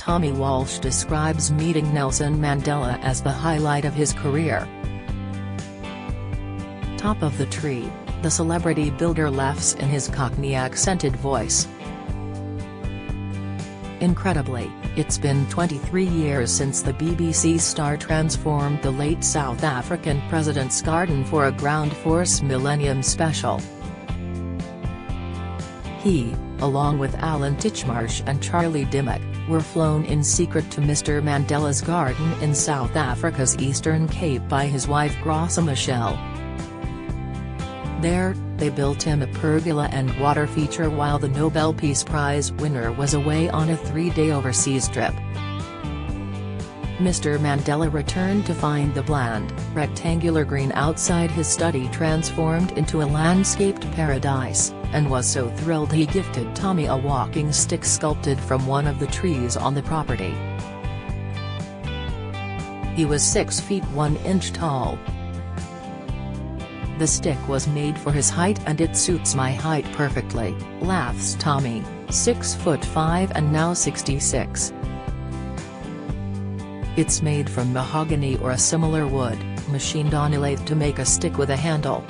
Tommy Walsh describes meeting Nelson Mandela as the highlight of his career. Top of the tree, the celebrity builder laughs in his Cockney-accented voice. Incredibly, it's been 23 years since the BBC star transformed the late South African president's garden for a Ground Force Millennium special. He, along with Alan Titchmarsh and Charlie Dimmock, were flown in secret to Mr. Mandela's garden in South Africa's Eastern Cape by his wife Graça Machel. There, they built him a pergola and water feature while the Nobel Peace Prize winner was away on a 3-day overseas trip. Mr. Mandela returned to find the bland, rectangular green outside his study transformed into a landscaped paradise, and was so thrilled he gifted Tommy a walking stick sculpted from one of the trees on the property. He was 6 feet 1 inch tall. "The stick was made for his height and it suits my height perfectly," laughs Tommy, 6'5" and now 66. "It's made from mahogany or a similar wood, machined on a lathe to make a stick with a handle."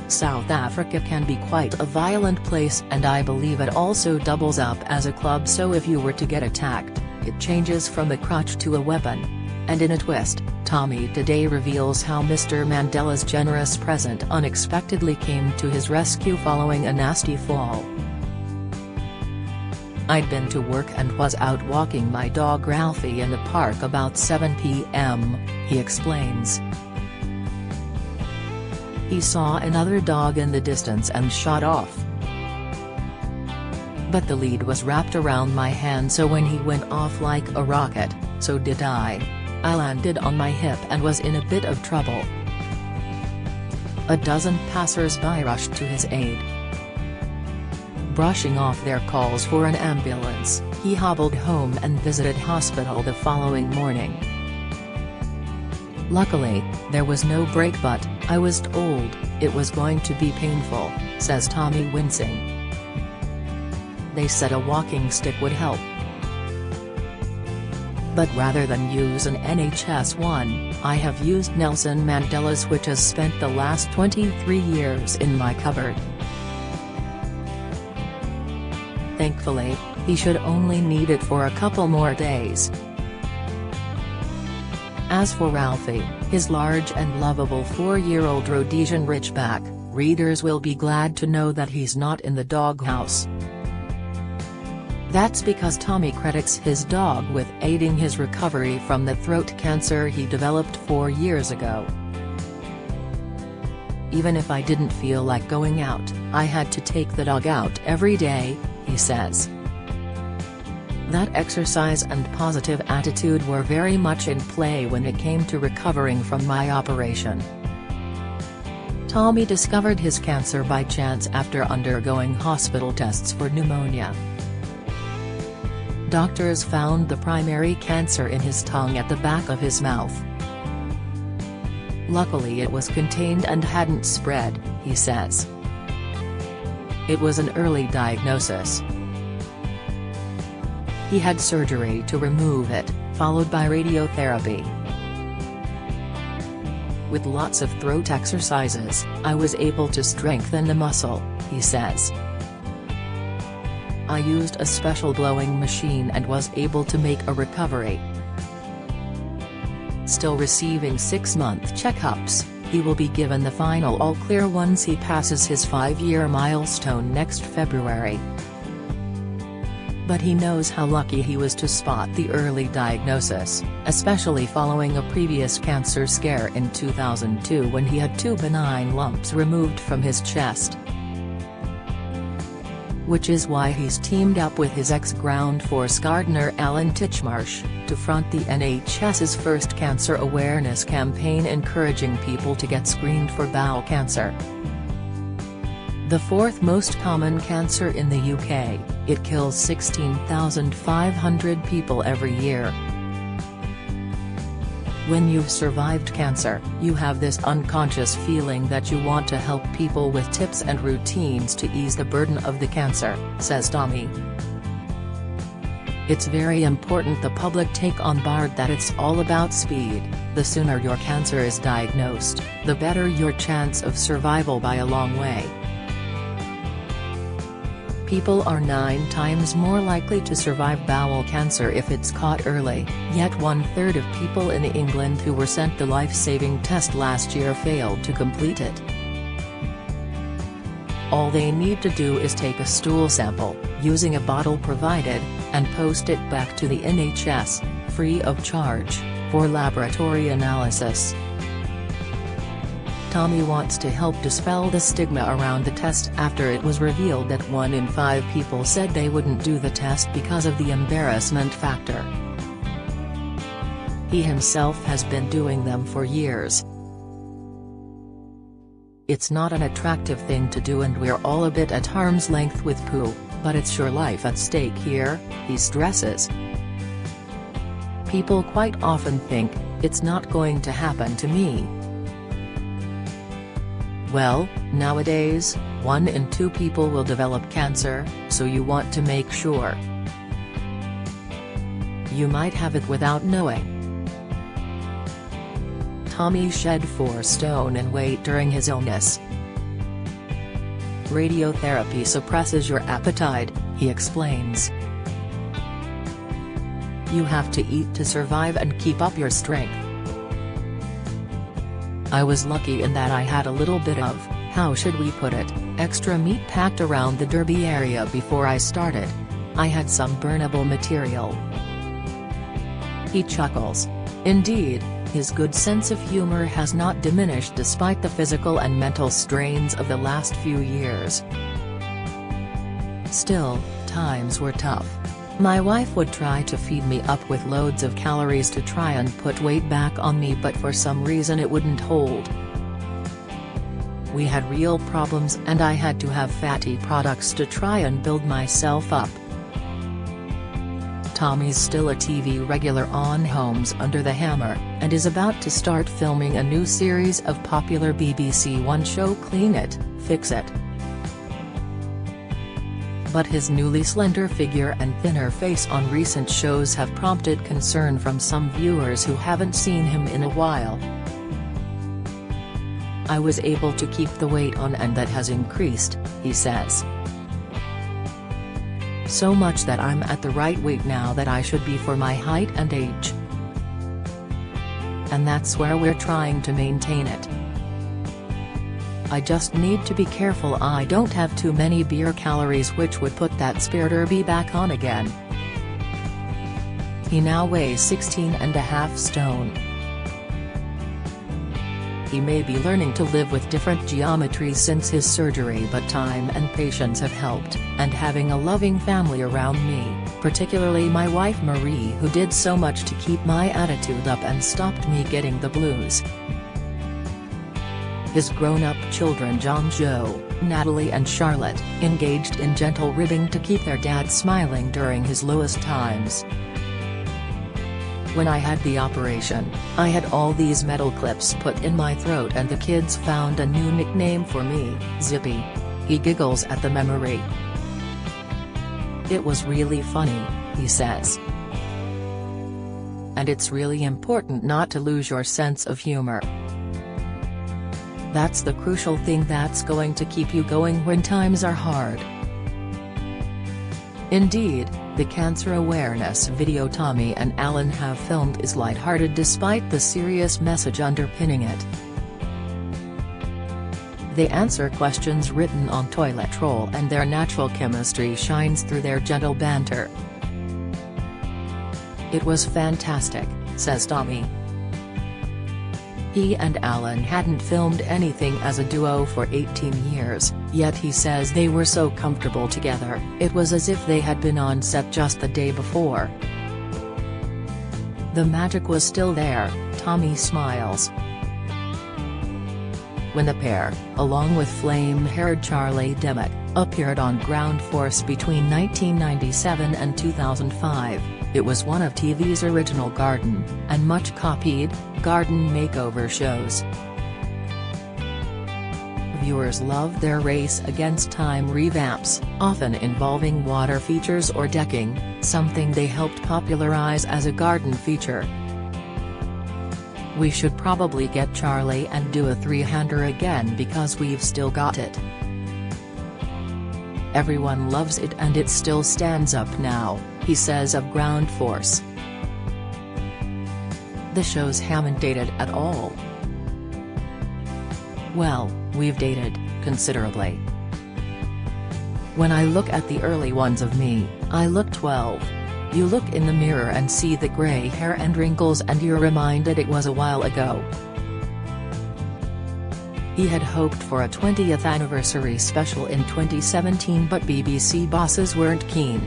South Africa can be quite a violent place, and I believe it also doubles up as a club, so if you were to get attacked, it changes from a crutch to a weapon. And in a twist, Tommy today reveals how Mr. Mandela's generous present unexpectedly came to his rescue following a nasty fall. "I'd been to work and was out walking my dog Ralphie in the park about 7 p.m, he explains. He saw another dog in the distance and shot off. But the lead was wrapped around my hand, so when he went off like a rocket, so did I. I landed on my hip and was in a bit of trouble. A dozen passers-by rushed to his aid. Brushing off their calls for an ambulance, he hobbled home and visited hospital the following morning. Luckily, there was no break, but I was told it was going to be painful," says Tommy, wincing. "They said a walking stick would help. But rather than use an NHS one, I have used Nelson Mandela's, which has spent the last 23 years in my cupboard. Thankfully, he should only need it for a couple more days." As for Ralphie, his large and lovable 4-year-old Rhodesian Ridgeback, readers will be glad to know that he's not in the doghouse. That's because Tommy credits his dog with aiding his recovery from the throat cancer he developed 4 years ago. "Even if I didn't feel like going out, I had to take the dog out every day," he says. "That exercise and positive attitude were very much in play when it came to recovering from my operation." Tommy discovered his cancer by chance after undergoing hospital tests for pneumonia. Doctors found the primary cancer in his tongue at the back of his mouth. "Luckily it was contained and hadn't spread," he says. "It was an early diagnosis. He had surgery to remove it, followed by radiotherapy. With lots of throat exercises, I was able to strengthen the muscle," he says. "I used a special blowing machine and was able to make a recovery." Still receiving 6-month checkups, he will be given the final all-clear once he passes his 5-year milestone next February. But he knows how lucky he was to spot the early diagnosis, especially following a previous cancer scare in 2002 when he had 2 benign lumps removed from his chest. Which is why he's teamed up with his ex-Ground Force gardener Alan Titchmarsh, to front the NHS's first cancer awareness campaign encouraging people to get screened for bowel cancer. The 4th most common cancer in the UK, it kills 16,500 people every year. When you've survived cancer, you have this unconscious feeling that you want to help people with tips and routines to ease the burden of the cancer, says Tommy. It's very important the public take on board that it's all about speed. The sooner your cancer is diagnosed, the better your chance of survival by a long way. People are 9 times more likely to survive bowel cancer if it's caught early, yet 1/3 of people in England who were sent the life-saving test last year failed to complete it. All they need to do is take a stool sample, using a bottle provided, and post it back to the NHS, free of charge, for laboratory analysis. Tommy wants to help dispel the stigma around the test after it was revealed that 1 in 5 people said they wouldn't do the test because of the embarrassment factor. He himself has been doing them for years. It's not an attractive thing to do and we're all a bit at arm's length with poo, but it's your life at stake here, he stresses. People quite often think, it's not going to happen to me. Well, nowadays, 1 in 2 people will develop cancer, so you want to make sure. You might have it without knowing. Tommy shed 4 stone in weight during his illness. Radiotherapy suppresses your appetite, he explains. You have to eat to survive and keep up your strength. I was lucky in that I had a little bit of, how should we put it, extra meat packed around the derby area before I started. I had some burnable material. He chuckles. Indeed, his good sense of humor has not diminished despite the physical and mental strains of the last few years. Still, times were tough. My wife would try to feed me up with loads of calories to try and put weight back on me, but for some reason it wouldn't hold. We had real problems and I had to have fatty products to try and build myself up. Tommy's still a TV regular on Homes Under the Hammer, and is about to start filming a new series of popular BBC One show Clean It, Fix It. But his newly slender figure and thinner face on recent shows have prompted concern from some viewers who haven't seen him in a while. I was able to keep the weight on and that has increased, he says. So much that I'm at the right weight now that I should be for my height and age. And that's where we're trying to maintain it. I just need to be careful I don't have too many beer calories, which would put that spare derby back on again. He now weighs 16.5 stone. He may be learning to live with different geometries since his surgery, but time and patience have helped, and having a loving family around me, particularly my wife Marie, who did so much to keep my attitude up and stopped me getting the blues. His grown-up children John, Joe, Natalie and Charlotte, engaged in gentle ribbing to keep their dad smiling during his lowest times. When I had the operation, I had all these metal clips put in my throat and the kids found a new nickname for me, Zippy. He giggles at the memory. It was really funny, he says. And it's really important not to lose your sense of humor. That's the crucial thing that's going to keep you going when times are hard. Indeed, the cancer awareness video Tommy and Alan have filmed is lighthearted despite the serious message underpinning it. They answer questions written on toilet roll and their natural chemistry shines through their gentle banter. It was fantastic, says Tommy. He and Alan hadn't filmed anything as a duo for 18 years, yet he says they were so comfortable together, it was as if they had been on set just the day before. The magic was still there, Tommy smiles. When the pair, along with flame-haired Charlie Dimmock, appeared on Ground Force between 1997 and 2005, it was one of TV's original garden, and much copied, garden makeover shows. viewers loved their race against time revamps, often involving water features or decking, something they helped popularize as a garden feature. We should probably get Charlie and do a three-hander again because we've still got it. Everyone loves it and it still stands up now, he says of Ground Force. The shows haven't dated at all. Well, we've dated, considerably. When I look at the early ones of me, I look 12. You look in the mirror and see the grey hair and wrinkles and you're reminded it was a while ago. He had hoped for a 20th anniversary special in 2017 but BBC bosses weren't keen.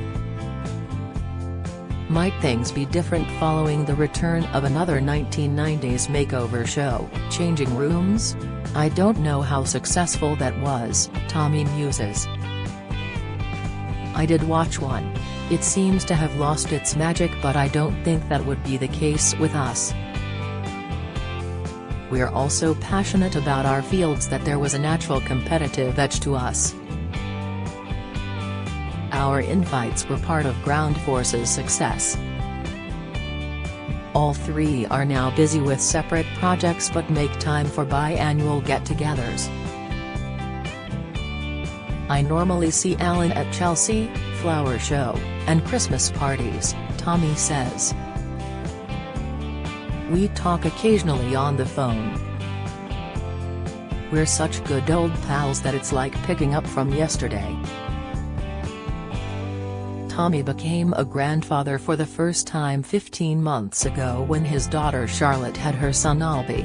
Might things be different following the return of another 1990s makeover show, Changing Rooms? I don't know how successful that was, Tommy muses. I did watch one. It seems to have lost its magic but I don't think that would be the case with us. We're also passionate about our fields that there was a natural competitive edge to us. Our infights were part of Ground Force's success. All three are now busy with separate projects but make time for biannual get-togethers. I normally see Alan at Chelsea, flower show, and Christmas parties, Tommy says. We talk occasionally on the phone. We're such good old pals that it's like picking up from yesterday. Tommy became a grandfather for the first time 15 months ago when his daughter Charlotte had her son Albie.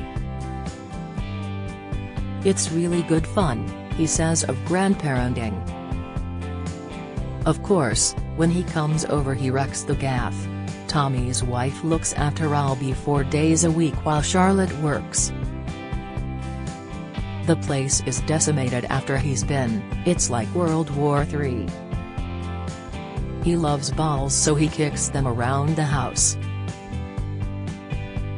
It's really good fun, he says of grandparenting. Of course, when he comes over he wrecks the gaff. Tommy's wife looks after Albie 4 days a week while Charlotte works. The place is decimated after he's been, it's like World War III. He loves balls so he kicks them around the house.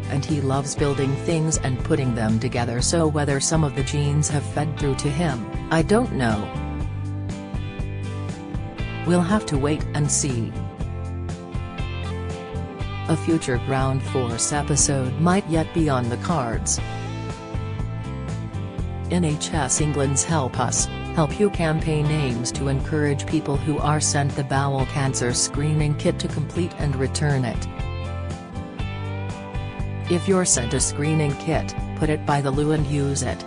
And he loves building things and putting them together, so whether some of the genes have fed through to him, I don't know. We'll have to wait and see. A future Ground Force episode might yet be on the cards. NHS England's Help Us, Help You campaign aims to encourage people who are sent the bowel cancer screening kit to complete and return it. If you're sent a screening kit, put it by the loo and use it.